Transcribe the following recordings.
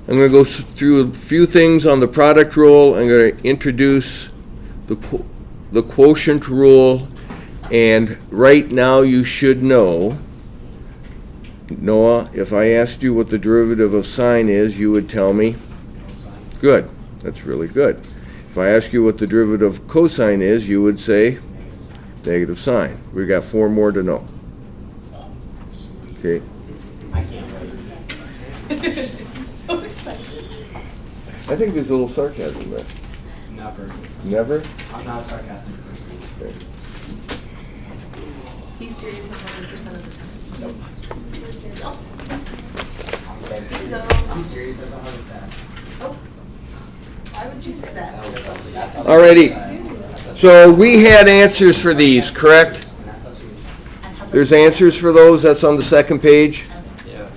I'm going to go through a few things on the product rule. I'm going to introduce the quotient rule, and right now you should know, Noah, if I asked you what the derivative of sine is, you would tell me? Good. That's really good. If I ask you what the derivative of cosine is, you would say negative sine. We've got 4 more to know. Okay. I can't wait. So excited. I think there's a little sarcasm there. Never. Never? I'm not a sarcastic person. Okay. He's serious 100% of the time. Nope. No. I'm serious as a heart attack. Oh. Why would you say that? Alrighty. So we had answers for these, correct? There's answers for those. That's on the second page. Yeah.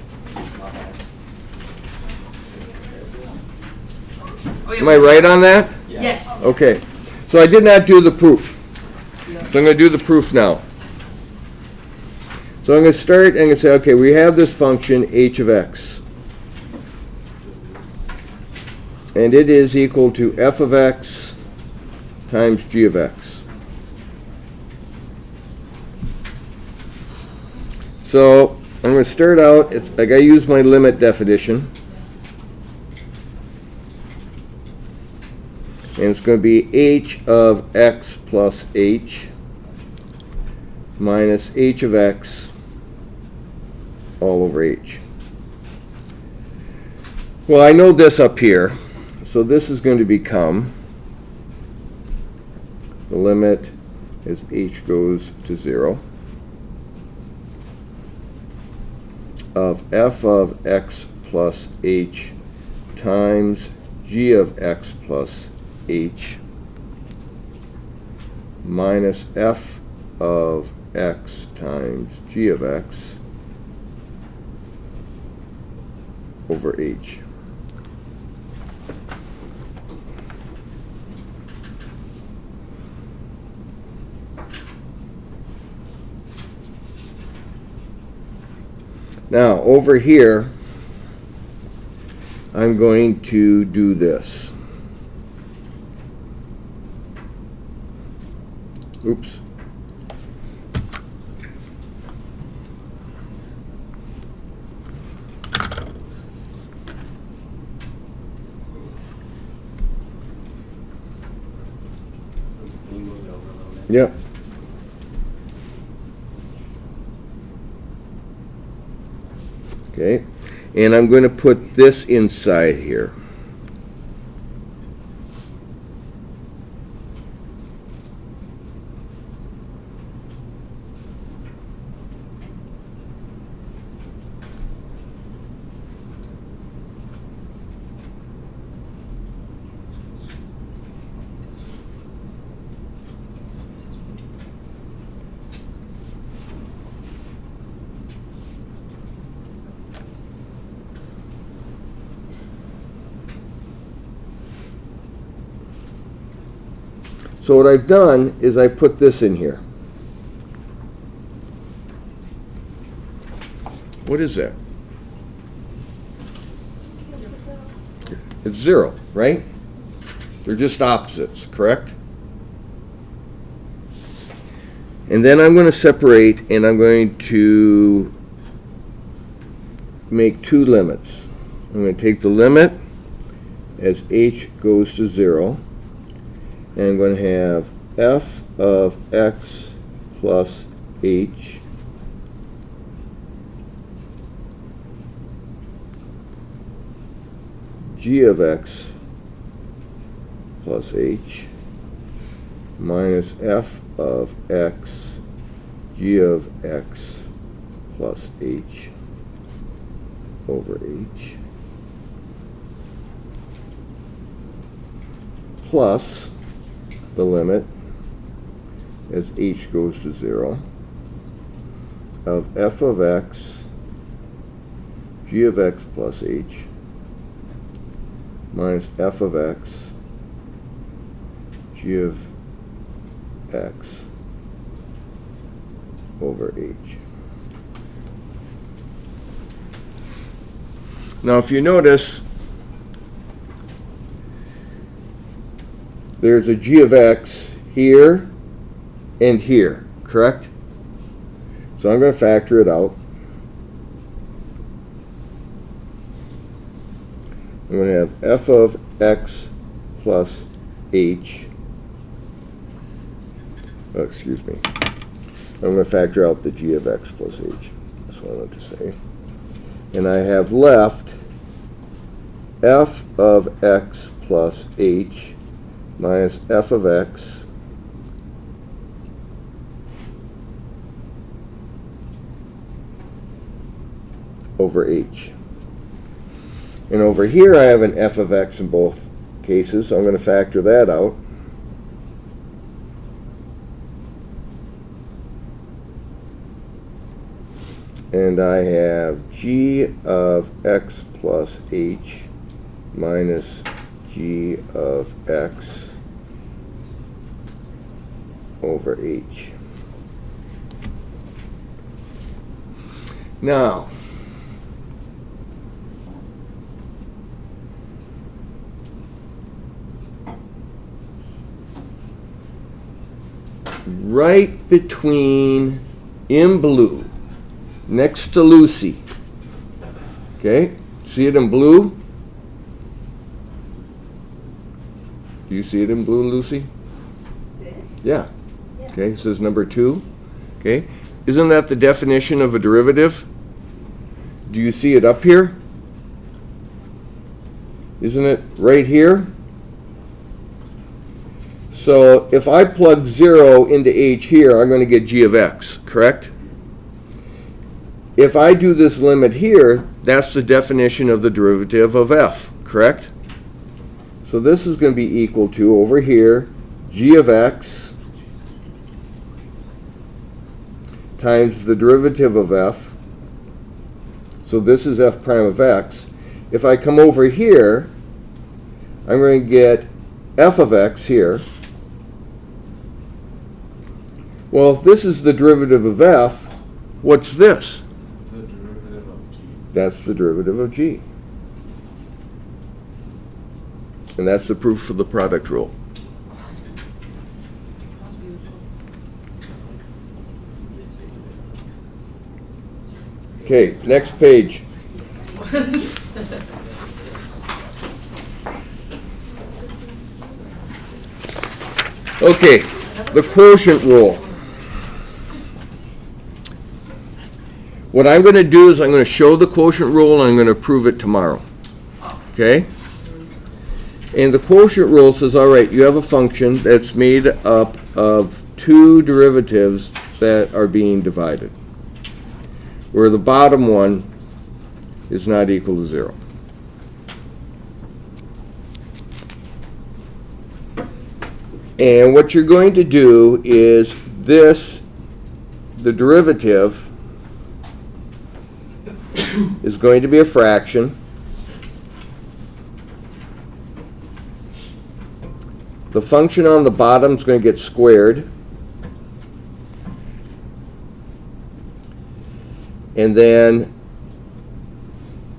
Am I right on that? Yes. Okay. So I did not do the proof. So I'm going to do the proof now. So I'm going to start, I'm going to say, okay, we have this function h of x. And it is equal to f of x times g of x. So I'm going to start out, I got to use my limit definition. And it's going to be h of x plus h minus h of x all over h. Well, I know this up here, so this is going to become, the limit as h goes to 0, of f of x plus h times g of x plus h minus f of x times g of x over h. Now, over here, I'm going to do this. Oops. Can you move it over a little bit? Yep. Okay, and I'm going to put this inside here. So what I've done is I put this in here. What is that? It's 0, right? They're just opposites, correct? And then I'm going to separate, and I'm going to make 2 limits. I'm going to take the limit as h goes to 0, and I'm going to have f of x plus h g of x plus h minus f of x g of x plus h over h plus the limit as h goes to 0 of f of x g of x plus h minus f of x g of x over h. Now if you notice, there's a g of x here and here, correct? So I'm going to factor it out. I'm going to have f of x plus h. Oh, excuse me. I'm going to factor out the g of x plus h. That's what I meant to say. And I have left f of x plus h minus f of x over h. And over here I have an f of x in both cases, so I'm going to factor that out. And I have g of x plus h minus g of x over h. Now, right between, in blue, next to Lucy, okay? See it in blue? Do you see it in blue, Lucy? This? Yeah. Yes. Okay, this is number 2. Okay, isn't that the definition of a derivative? Do you see it up here? Isn't it right here? So if I plug 0 into h here, I'm going to get g of x, correct? If I do this limit here, that's the definition of the derivative of f, correct? So this is going to be equal to, over here, g of x times the derivative of f. So this is f prime of x. If I come over here, I'm going to get f of x here. Well, if this is the derivative of f, what's this? The derivative of g. That's the derivative of g. And that's the proof for the product rule. That's beautiful. Okay, next page. Okay, the quotient rule. What I'm going to do is I'm going to show the quotient rule and I'm going to prove it tomorrow. Okay? And the quotient rule says, all right, you have a function that's made up of 2 derivatives that are being divided, where the bottom one is not equal to 0. And what you're going to do is this, the derivative, is going to be a fraction. The function on the bottom is going to get squared. And then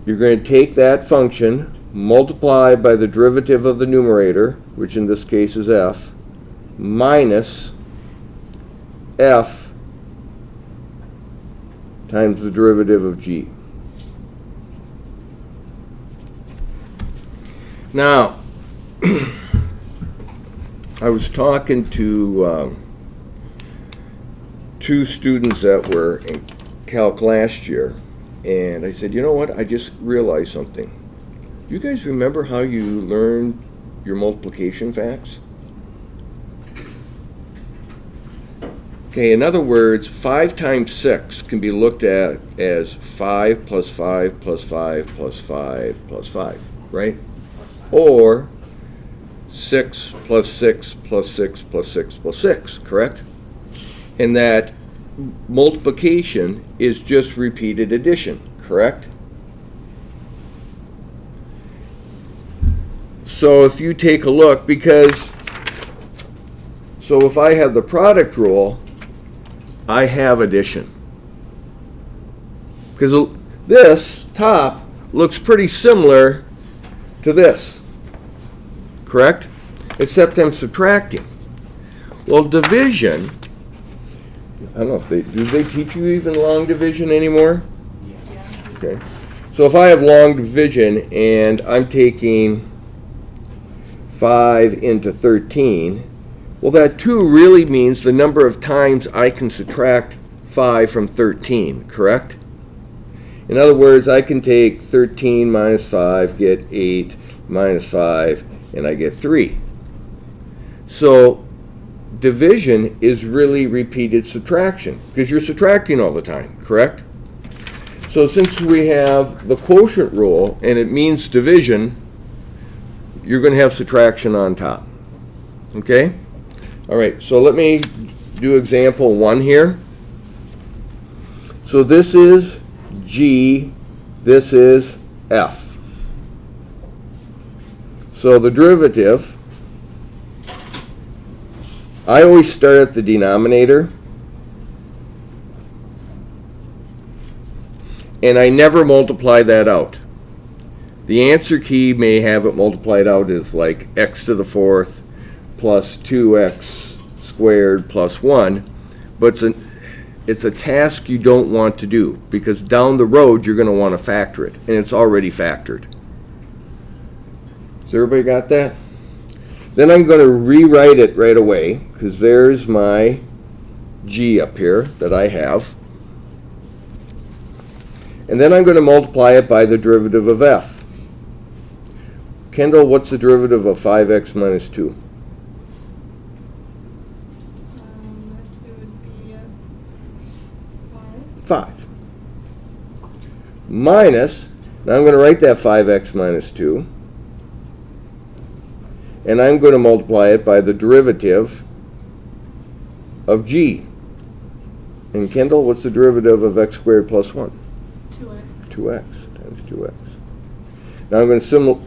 you're going to take that function, multiply by the derivative of the numerator, which in this case is f, minus f times the derivative of g. Now, I was talking to 2 students that were in Calc last year, and I said, you know what, I just realized something. You guys remember how you learned your multiplication facts? Okay, in other words, 5 times 6 can be looked at as 5 plus 5 plus 5 plus 5 plus 5, right? Or 6 plus 6 plus 6 plus 6 plus 6, correct? And that multiplication is just repeated addition, correct? So if you take a look, so if I have the product rule, I have addition. Because this top looks pretty similar to this, correct? except I'm subtracting. Well, division, I don't know if do they teach you even long division anymore? Yeah. Okay. So if I have long division and I'm taking 5 into 13, well, that 2 really means the number of times I can subtract 5 from 13, correct? In other words, I can take 13 minus 5, get 8, minus 5, and I get 3. So division is really repeated subtraction, because you're subtracting all the time, correct? So since we have the quotient rule, and it means division, you're going to have subtraction on top. Okay? All right, so let me do example 1 here. So this is G, this is F. So the derivative, I always start at the denominator, and I never multiply that out. The answer key may have it multiplied out as like x to the 4th plus 2x squared plus 1, but it's a task you don't want to do, because down the road you're going to want to factor it, and it's already factored. Has everybody got that? Then I'm going to rewrite it right away, because there's my G up here that I have. And then I'm going to multiply it by the derivative of F. Kendall, what's the derivative of 5x minus 2? It would be 5. 5. Minus, now I'm going to write that 5x minus 2. And I'm going to multiply it by the derivative of G. And Kendall, what's the derivative of x squared plus 1? 2x. 2x times 2x. Now I'm going to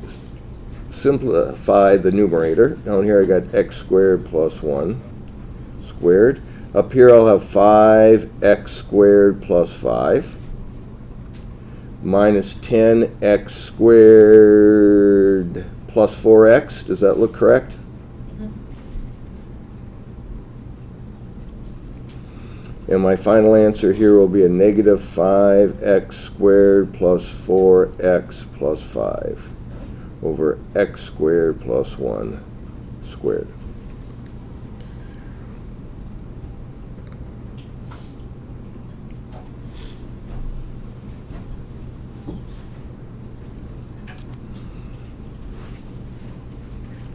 simplify the numerator. Down here I got x squared plus 1 squared. Up here I'll have 5x squared plus 5 minus 10x squared plus 4x. Does that look correct? And my final answer here will be a negative 5x squared plus 4x plus 5 over x squared plus 1 squared.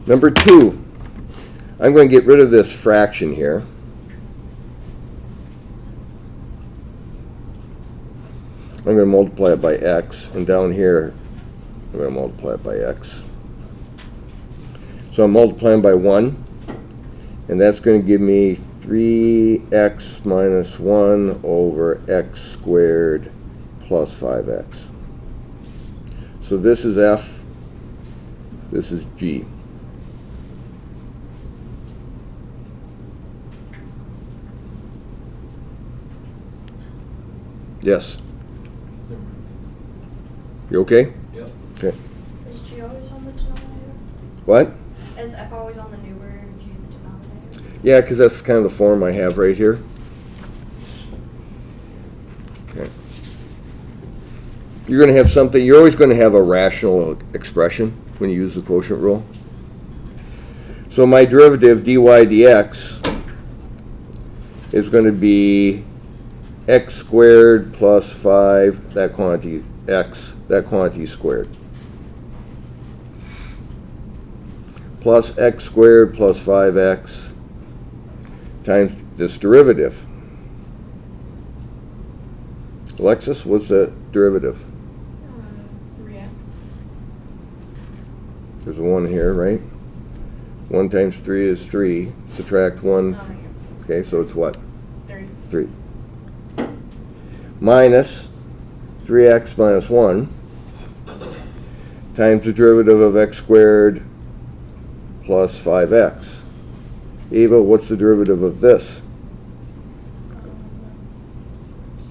Number 2, I'm going to get rid of this fraction here. I'm going to multiply it by x, and down here I'm going to multiply it by x. So I'm multiplying by 1, and that's going to give me 3x minus 1 over x squared plus 5x. So this is F, this is G. Yes? You okay? Yep. Okay. Is G always on the denominator? What? Is F always on the numerator and G the denominator? Yeah, because that's kind of the form I have right here. Okay. You're going to have something, you're always going to have a rational expression when you use the quotient rule. So my derivative dy dx is going to be x squared plus 5, that quantity x, that quantity squared, plus x squared plus 5x times this derivative. Alexis, what's the derivative? 3x. There's a 1 here, right? 1 times 3 is 3. Subtract 1. Okay, so it's what? 3. 3. Minus 3x minus 1 times the derivative of x squared plus 5x. Eva, what's the derivative of this?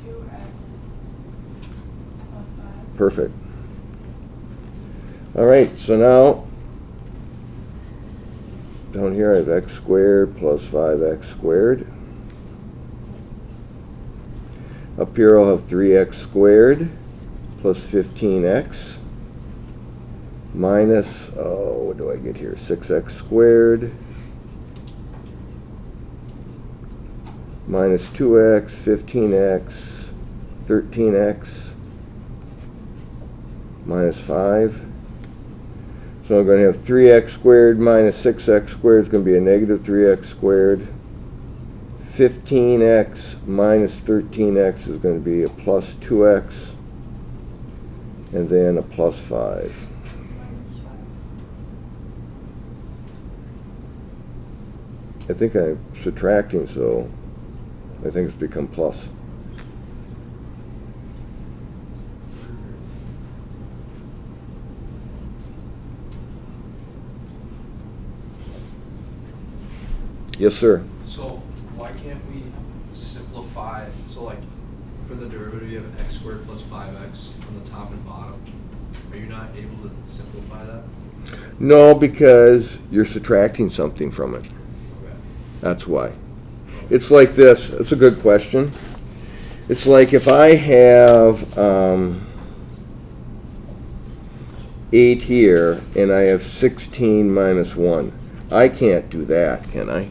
2x plus 5. Perfect. All right, so now Down here I have x squared plus 5x squared. Up here I'll have 3x squared plus 15x minus, oh, what do I get here? 6x squared minus 2x, 15x, 13x minus 5. So I'm going to have 3x squared minus 6x squared is going to be a negative 3x squared. 15x minus 13x is going to be a plus 2x. And then a plus 5. Minus 5. I think I'm subtracting, so I think it's become plus. Yes, sir. So why can't we simplify, so like for the derivative you have x squared plus 5x on the top and bottom. Are you not able to simplify that? No, because you're subtracting something from it. Okay. That's why. It's like this. It's a good question. It's like if I have 8 here and I have 16 minus 1. I can't do that, can I?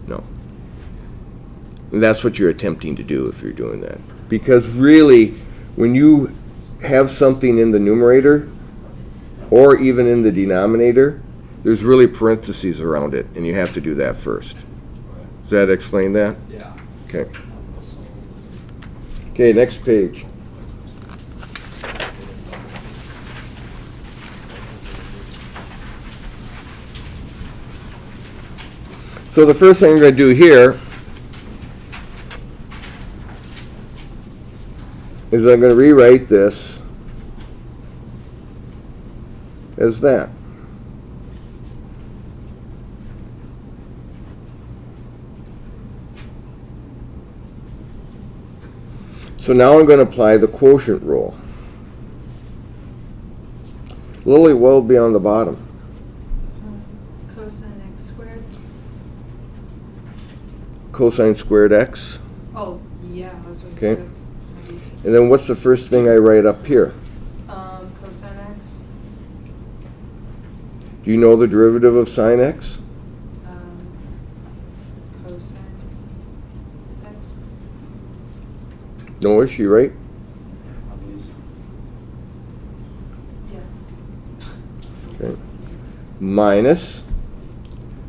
No. And that's what you're attempting to do if you're doing that. Because really, when you have something in the numerator, or even in the denominator, there's really parentheses around it, and you have to do that first. Does that explain that? Yeah. Okay. Okay, next page. So the first thing I'm going to do here is I'm going to rewrite this as that. So now I'm going to apply the quotient rule. Lily, what will be on the bottom? Cosine x squared. Cosine squared x. Oh, yeah, I was Okay. And then what's the first thing I write up here? Cosine x. Do you know the derivative of sine x? Cosine x. No, is she right? I believe so. Yeah. Okay. Minus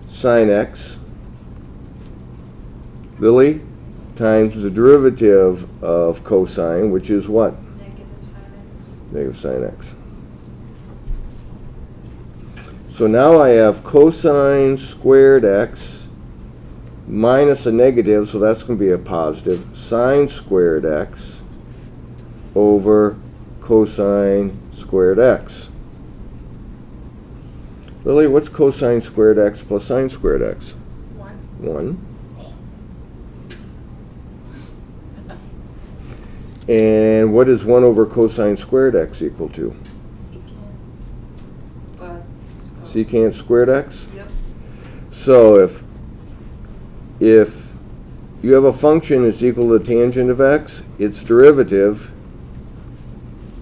sine x, Lily, times the derivative of cosine, which is what? Negative sine x. Negative sine x. So now I have cosine squared x minus a negative, so that's going to be a positive, sine squared x over cosine squared x. Lily, what's cosine squared x plus sine squared x? 1. 1. And what is 1 over cosine squared x equal to? Secant. But. Secant squared x? Yep. So if you have a function that's equal to the tangent of x, its derivative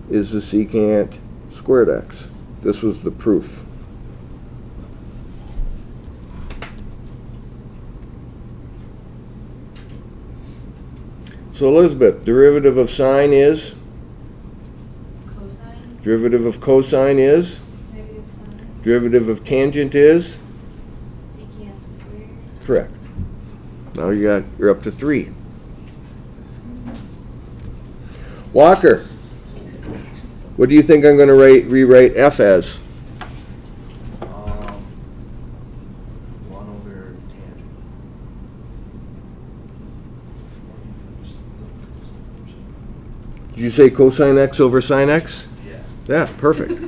is the secant squared x. This was the proof. So Elizabeth, derivative of sine is? Cosine. Derivative of cosine is? Negative sine. Derivative of tangent is? Secant squared. Correct. Now you're up to 3. Walker, what do you think I'm going to rewrite f as? 1 over tangent. Did you say cosine x over sine x? Yeah. Yeah, perfect.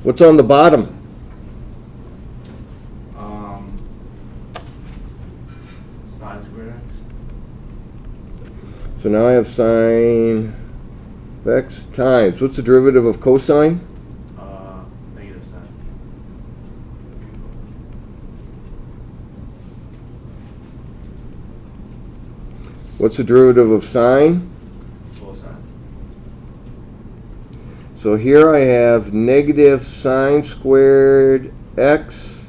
What's on the bottom? Sine squared x. So now I have sine of x times, what's the derivative of cosine? What's the derivative of sine? Cosine. So here I have negative sine squared x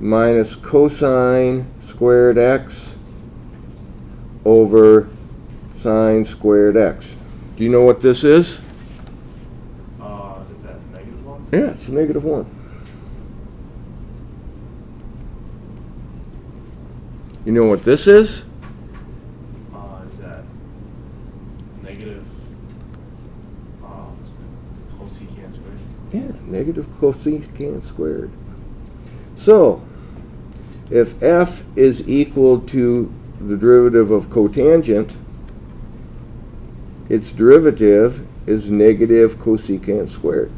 minus cosine squared x over sine squared x. Do you know what this is? Is that -1? Yeah, it's a negative 1. You know what this is? Is that negative cosecant squared? Yeah, negative cosecant squared. So, if f is equal to the derivative of cotangent, its derivative is negative cosecant squared.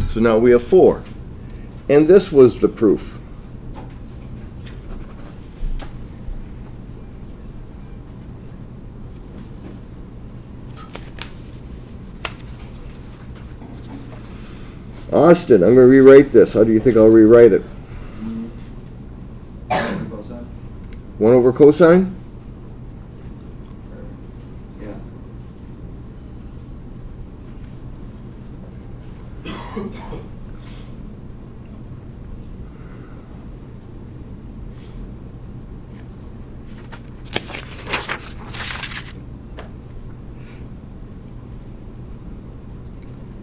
So now we have 4. And this was the proof. Austin, I'm going to rewrite this. How do you think I'll rewrite it? Cosine? 1 over cosine? Yeah.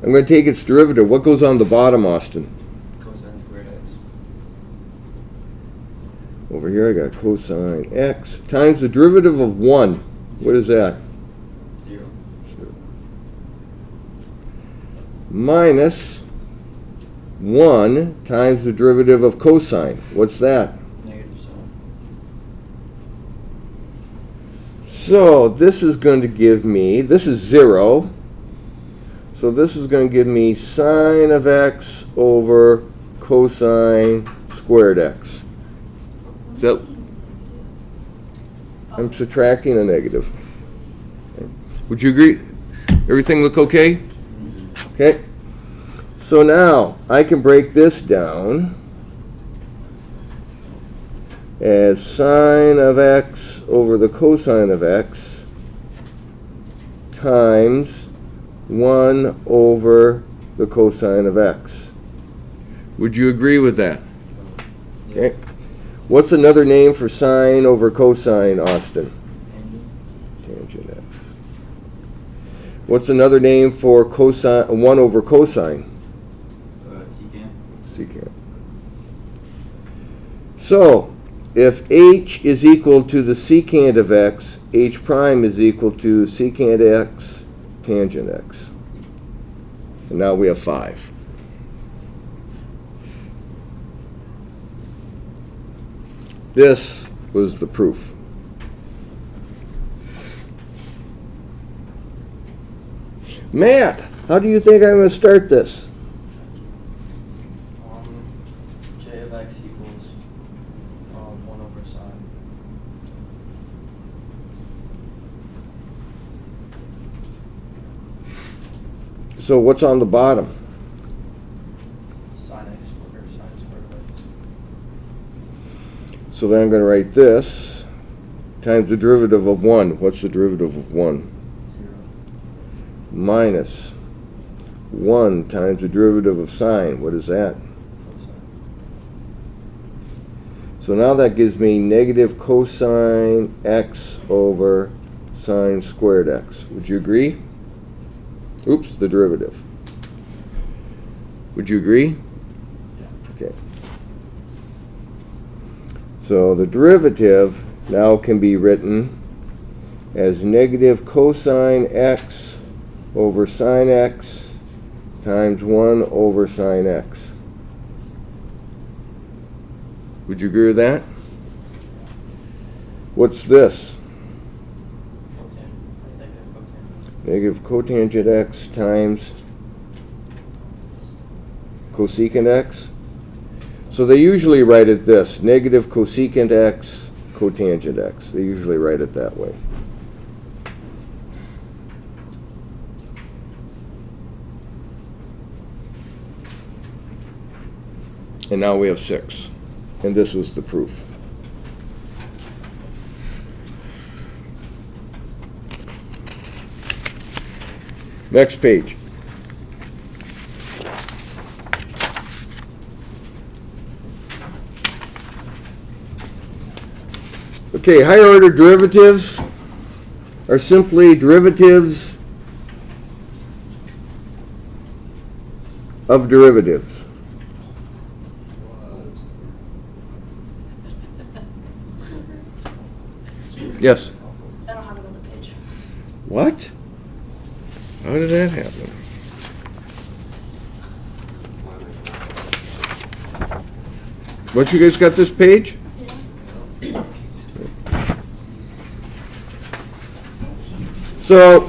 I'm going to take its derivative. What goes on the bottom, Austin? Cosine squared x. Over here I got cosine x times the derivative of 1. What is that? 0. Minus 1 times the derivative of cosine. What's that? Negative sine. So this is going to give me, this is 0. So this is going to give me sine of x over cosine squared x. Is that, I'm subtracting a negative. Okay. Would you agree? Everything look okay? Okay. So now I can break this down as sine of x over the cosine of x times 1 over the cosine of x. Would you agree with that? Okay. What's another name for sine over cosine, Austin? Tangent x. What's another name for cosine, 1 over cosine? Secant. Secant. So, if h is equal to the secant of x, h prime is equal to secant x tangent x. And now we have 5. This was the proof. Matt, how do you think I'm going to start this? J of x equals 1 over sine. So what's on the bottom? Sine x squared or sine squared of x. So then I'm going to write this times the derivative of 1. What's the derivative of 1? 0. Minus 1 times the derivative of sine. What is that? Cosine. So now that gives me negative cosine x over sine squared x. Would you agree? Oops, the derivative. Would you agree? Yeah. Okay. So the derivative now can be written as negative cosine x over sine x times 1 over sine x. Would you agree with that? What's this? Negative cotangent x times cosecant x. So they usually write it this, negative cosecant x, cotangent x. They usually write it that way. And now we have 6. And this was the proof. Next page. Okay, higher order derivatives are simply derivatives of derivatives. Yes? I don't have it on the page. What? How did that happen? What, you guys got this page? So,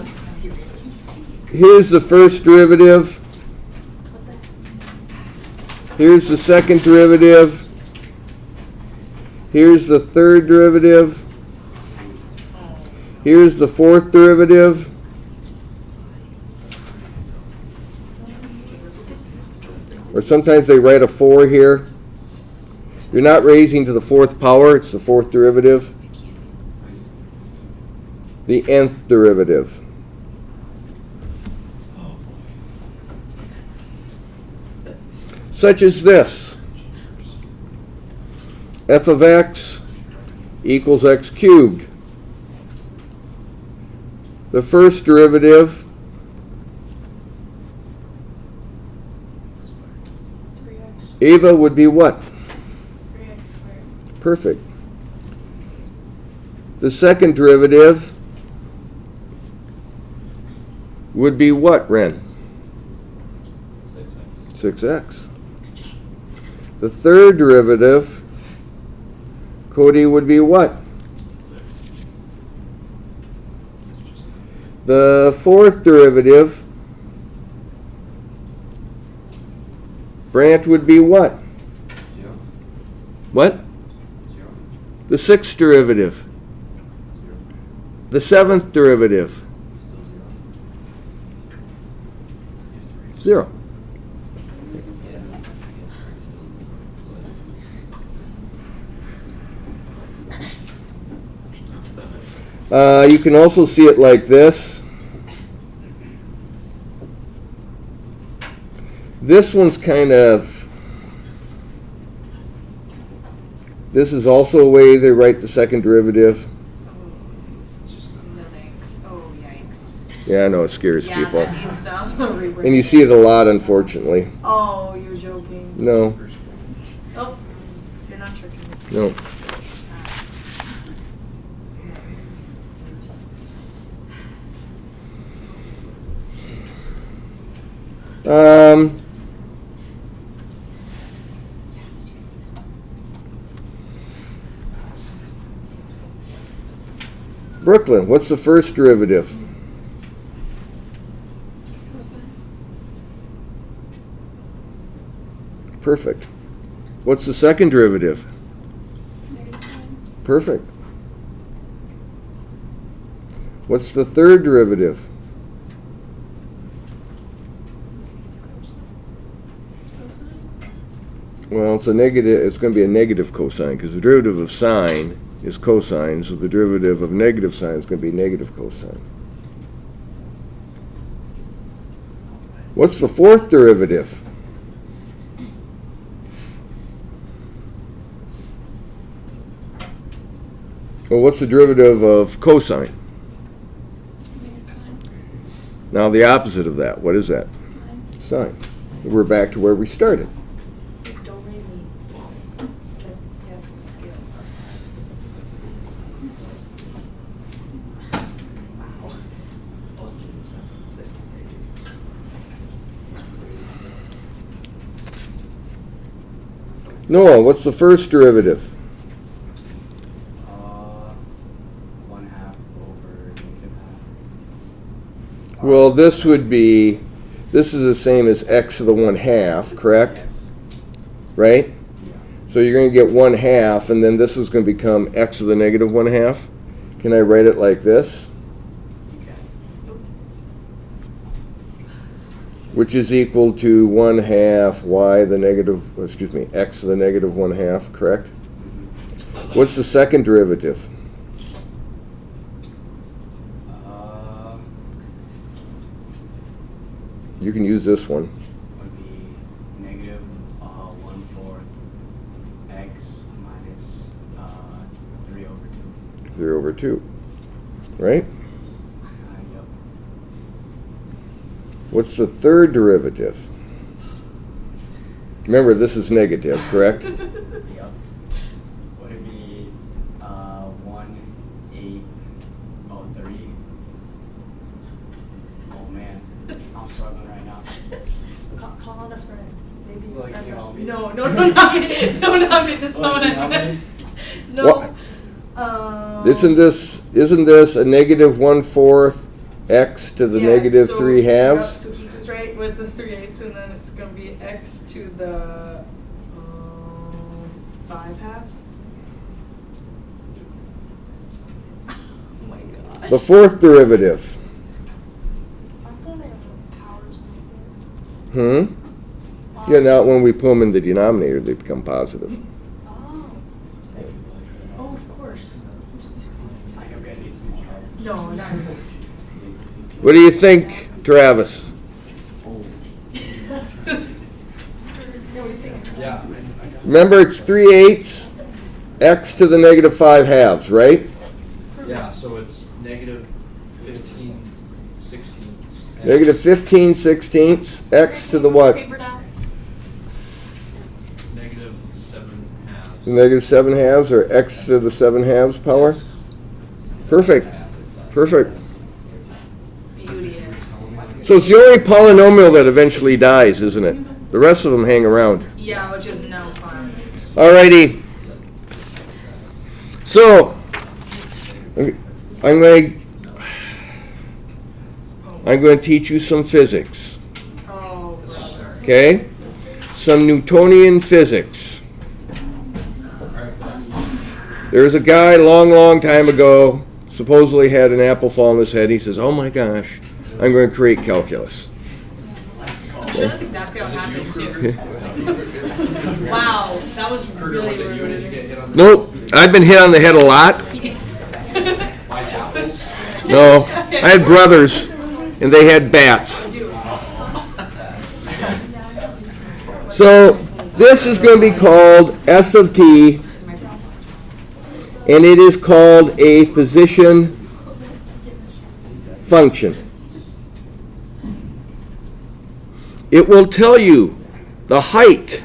here's the first derivative. Here's the second derivative. Here's the third derivative. Here's the fourth derivative. Or sometimes they write a 4 here. You're not raising to the fourth power, it's the fourth derivative. The nth derivative. Such as this. F of x equals x cubed. The first derivative 3x. Ava would be what? 3x squared. Perfect. The second derivative would be what, Ren? 6x. The third derivative, Cody, would be what? The fourth derivative, Brant, would be what? What? The sixth derivative. The seventh derivative. 0. You can also see it like this. This one's kind of, this is also a way they write the second derivative. No thanks. Oh, yikes. Yeah, I know, it scares Yeah, people. that needs some rewording. And you see it a lot, unfortunately. Oh, you're joking. No, Oh, you're not tricking me. no. Brooklyn, what's the first derivative? Perfect. What's the second derivative? Negative sign. Perfect. What's the third derivative? Well, it's a negative. It's going to be a negative cosine because the derivative of sine is cosine, so the derivative of negative sine is going to be negative cosine. What's the fourth derivative? Well, what's the derivative of cosine? Negative sign. Now the opposite of that. What is that? Sign. Sine. We're back to where we started. It's like don't read me. That's the skills. Wow. This is crazy. Noah, what's the first derivative? 1/2 over -half. Well, this would be, this is the same as x to the 1/2, correct? Yes. Right? Yeah. So you're going to get 1/2, and then this is going to become x to the negative 1/2. Can I write it like this? You can. Which is equal to 1/2 y the negative, excuse me, x to the negative 1/2, correct? What's the second derivative? You can use this one. would be negative 1/4 x minus 3 over 2. 3 over 2. Right? Yep. What's the third derivative? Remember, this is negative, correct? Yep. Would it be 1/8 oh 3? Oh man, I'm struggling right now. Call on a friend. Maybe your Like, friend you will- help me? No, not me. No, not me. That's not what Like, I you meant. No. What? Isn't this a negative 1/4 x to the Yeah, negative so- 3 halves? yep, so he was right with the 3/8, and then it's gonna be x to the 5 halves. Oh my gosh. The fourth derivative. Aren't there powers in Yeah, now when we put them in the denominator, they become positive. Oh. Oh, of course. I think I'm gonna need some more help. No, not really. What do you think, Travis? Yeah. Remember, it's 3/8 x to the negative 5 halves, right? Yeah, so it's negative 15/16. Negative 15/16 x to the what? Paper down. Negative 7 halves. Negative 7 halves, or x to the 7 halves power? Perfect. Perfect. Beauteous. So it's the only polynomial that eventually dies, isn't it? The rest of them hang around. Yeah, which is no fun. Alrighty. So I'm going to teach you some physics. Oh, brother. Okay? Some Newtonian physics. There was a guy long time ago, supposedly had an apple fall on his head. He says, "Oh my gosh, I'm going to create calculus." I'm sure that's exactly what happened too. Wow, that was really rude. Nope, I've been hit on the head a lot. By apples. No, I had brothers, and they had bats. So this is going to be called S of t, and it is called a position function. It will tell you the height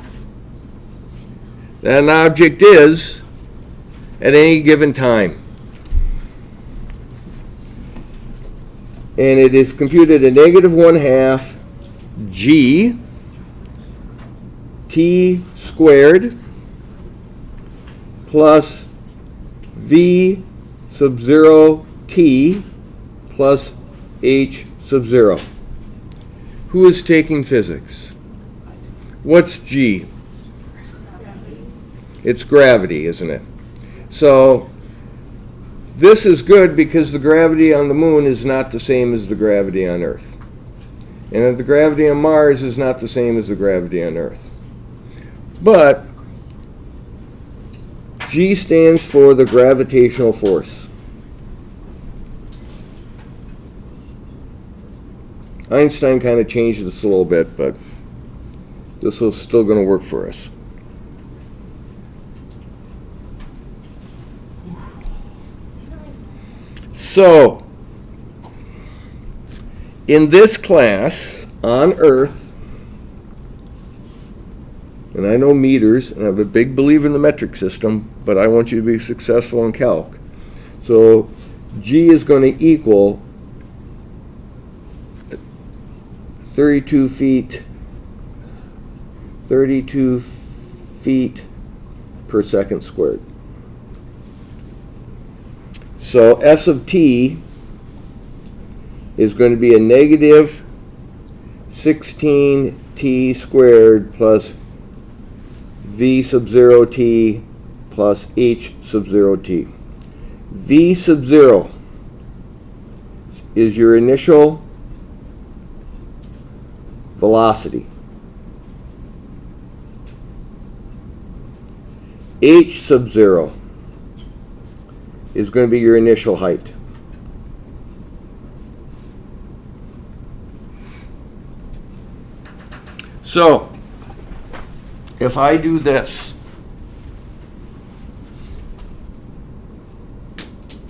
that an object is at any given time. And it is computed at negative 1/2 g t squared plus v sub 0 t plus h sub 0. Who is taking physics? What's g? It's gravity, isn't it? So this is good because the gravity on the moon is not the same as the gravity on Earth. And if the gravity on Mars is not the same as the gravity on Earth. But G stands for the gravitational force. Einstein kind of changed this a little bit, but this is still going to work for us. So, in this class on Earth, and I know meters, and I'm a big believer in the metric system, but I want you to be successful in calc. So, G is going to equal 32 feet per second squared. So S of t is going to be a negative 16t squared plus v sub 0 t plus h sub 0 t. V sub 0 is your initial velocity. H sub 0 is going to be your initial height. So, if I do this,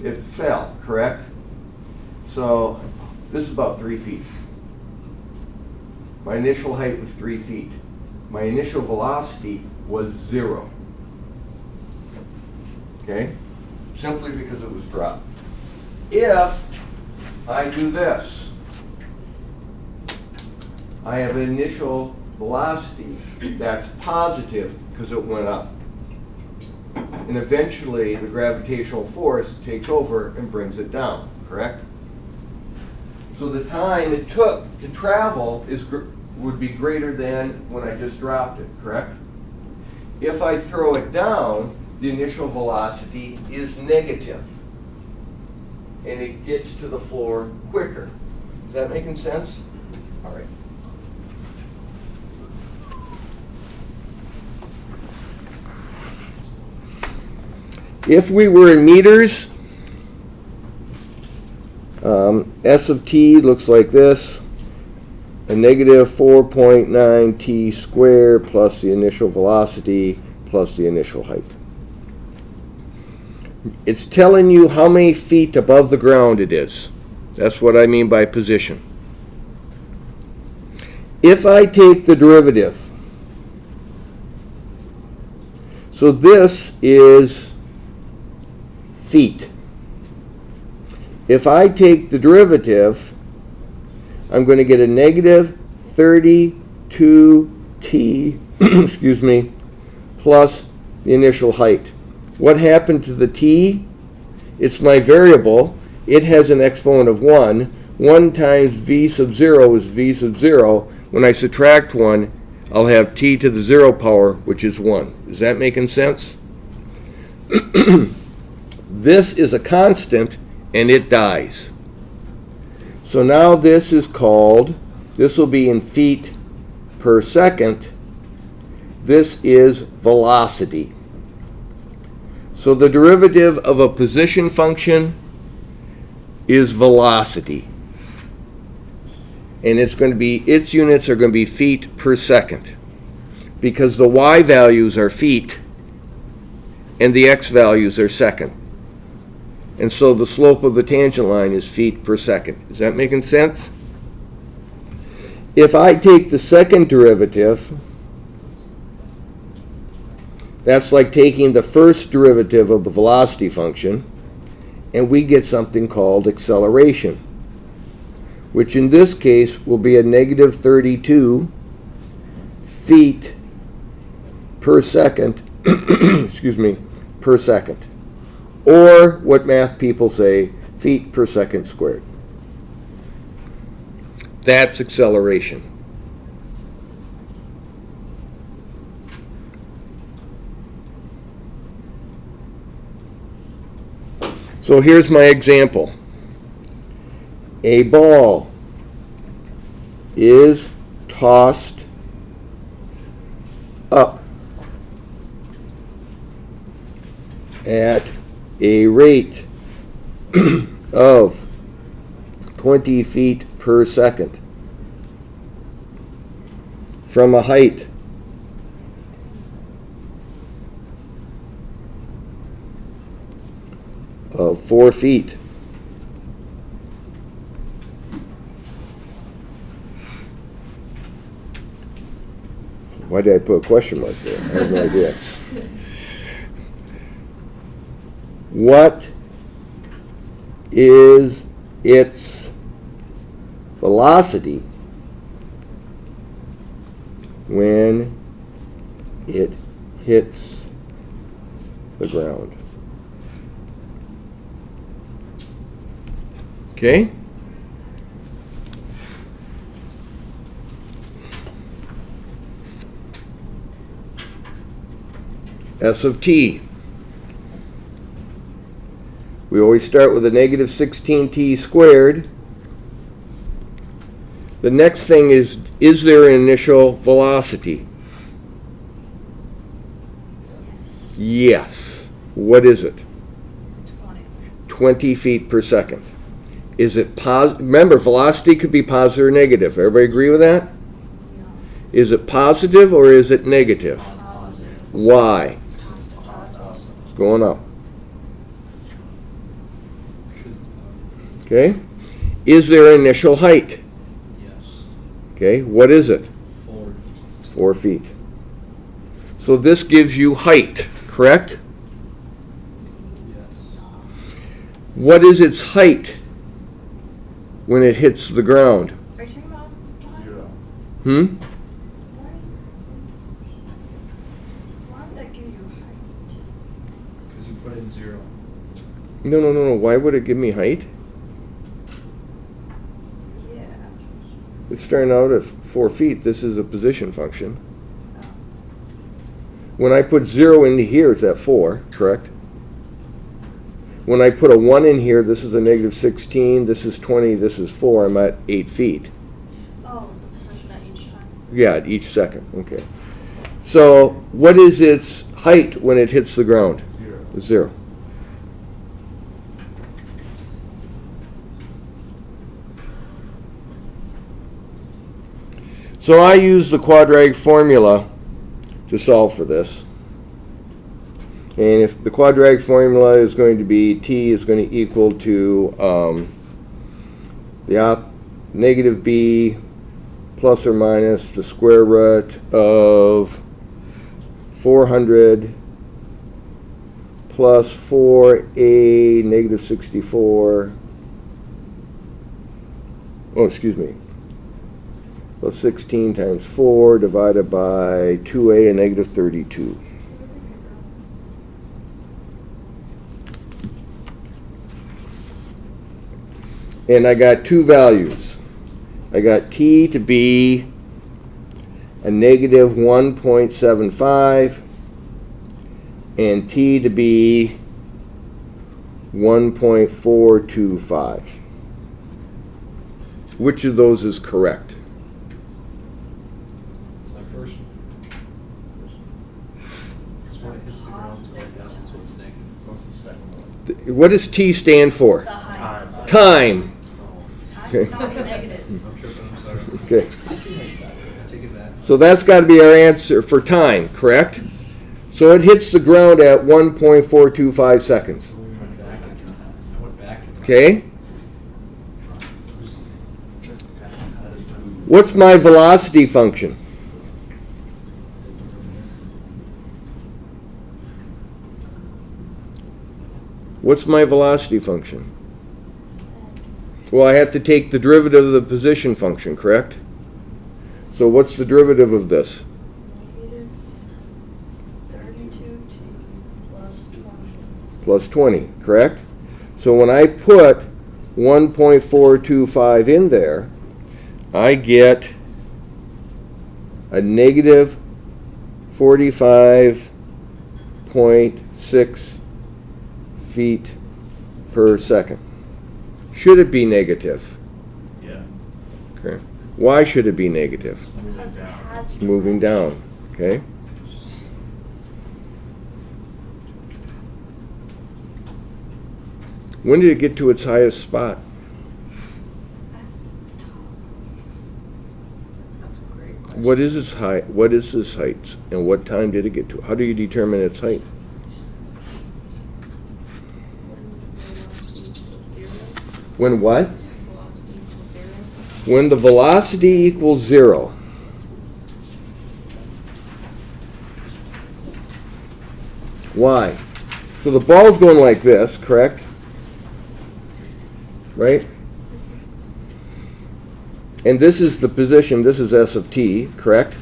it fell, correct? So, this is about 3 feet. My initial height was 3 feet. My initial velocity was 0. Okay? Simply because it was dropped. If I do this, I have an initial velocity that's positive because it went up. And eventually the gravitational force takes over and brings it down, correct? So the time it took to travel would be greater than when I just dropped it, correct? If I throw it down, the initial velocity is negative. And it gets to the floor quicker. Is that making sense? All right. If we were in meters, S of t looks like this. A negative 4.9 t squared plus the initial velocity plus the initial height. It's telling you how many feet above the ground it is. That's what I mean by position. If I take the derivative, so this is feet. If I take the derivative, I'm going to get a negative 32t, excuse me, plus the initial height. What happened to the t? It's my variable. It has an exponent of 1. 1 times v sub 0 is v sub 0. When I subtract 1, I'll have t to the 0 power, which is 1. Is that making sense? This is a constant, and it dies. So now this is called, this will be in feet per second. This is velocity. So the derivative of a position function is velocity. And it's going to be, its units are going to be feet per second. Because the y values are feet and the x values are second. And so the slope of the tangent line is feet per second. Is that making sense? If I take the second derivative, that's like taking the first derivative of the velocity function, and we get something called acceleration, which in this case will be a negative 32 feet per second, excuse me, per second. Or what math people say, feet per second squared. That's acceleration. So here's my example. A ball is tossed up at a rate of 20 feet per second from a height of 4 feet. Why did I put a question mark there? I have no idea. What is its velocity when it hits the ground? Okay? S of t. We always start with a negative 16t squared. The next thing is there an initial velocity? Yes. What is it? 20 feet per second. Is it positive? Remember, velocity could be positive or negative. Everybody agree with that? Is it positive or is it negative? Why? It's going up. Okay? Is there initial height? Yes. Okay, what is it? 4. 4 feet. So this gives you height, correct? Yes. What is its height when it hits the ground? Are you talking about? 0. Hmm? Why would that give you height? Because you put in 0. No. Why would it give me height? Yeah. It's starting out at 4 feet. This is a position function. When I put 0 into here, it's at 4, correct? When I put a 1 in here, this is a negative 16, this is 20, this is 4, I'm at 8 feet. Oh, the position at each time. Yeah, at each second, okay. So, what is its height when it hits the ground? 0. 0. So I use the quadratic formula to solve for this. And if the quadratic formula is going to be t is going to equal to negative b plus or minus the square root of 400 plus 4a negative 64. Oh, excuse me. Plus 16 times 4 divided by 2a and negative 32. And I got two values. I got t to be a negative 1.75 and t to be 1.425. Which of those is correct? It's like first. Because when it hits the ground, it's going down, so it's negative. What's the second one? What does t stand for? The height. Time. Time. Okay. No, it's negative. I'm tripping, I'm sorry. Okay. I take it back. So that's got to be our answer for time, correct? So it hits the ground at 1.425 seconds. I went back. Okay? What's my velocity function? What's my velocity function? Well, I have to take the derivative of the position function, correct? So what's the derivative of this? Negative 32t plus 20. Plus 20, correct? So when I put 1.425 in there, I get a negative 45.6 feet per second. Should it be negative? Yeah. Okay. Why should it be negative? Because it has It's moving down, okay? When did it get to its highest spot? That's a great question. What is its height? What is its height? And what time did it get to? How do you determine its height? When what? When the velocity equals 0. Why? So the ball's going like this, correct? Right? And this is the position, this is S of t, correct?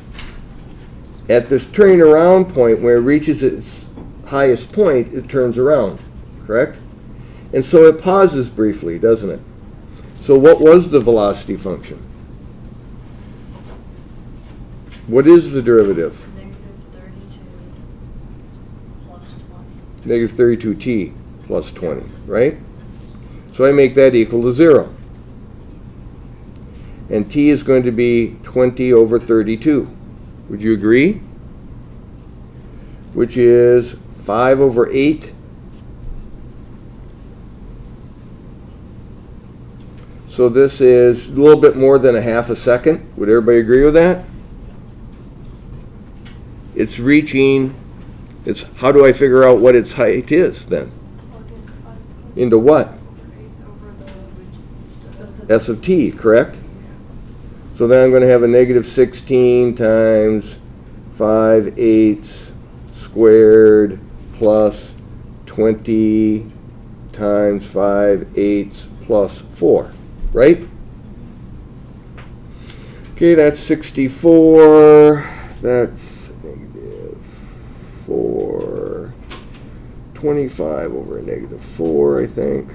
At this turning around point where it reaches its highest point, it turns around, correct? And so it pauses briefly, doesn't it? So what was the velocity function? What is the derivative? Negative 32 plus 20. Negative 32t plus 20, right? So I make that equal to 0. And t is going to be 20 over 32. Would you agree? Which is 5 over 8. So this is a little bit more than a half a second. Would everybody agree with that? it's reaching, it's, how do I figure out what its height is then? Plug in 5 Into what? over 8 over the S of t, correct? So then I'm going to have a negative 16 times 5/8 squared plus 20 times 5/8 plus 4, right? Okay, that's 64. That's negative 4. 25 over a negative 4, I think.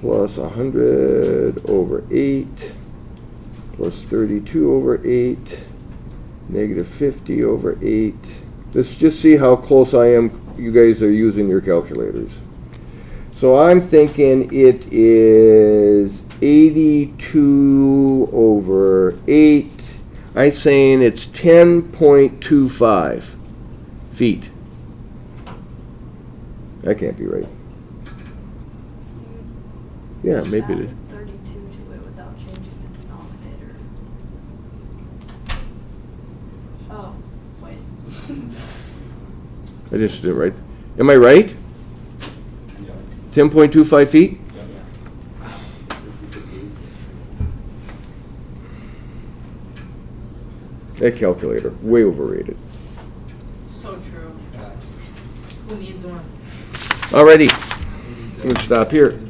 Plus 100 over 8. Plus 32 over 8. Negative 50 over 8. Let's just see how close I am. You guys are using your calculators. So I'm thinking it is 82 over 8. I'm saying it's 10.25 feet. That can't be right. Yeah, maybe it is. 32 to it without changing the denominator. Oh, wait. I just did it right. Am I right? 10.25 feet? That calculator, way overrated. So true. Who needs one? Alrighty, I'm gonna stop here.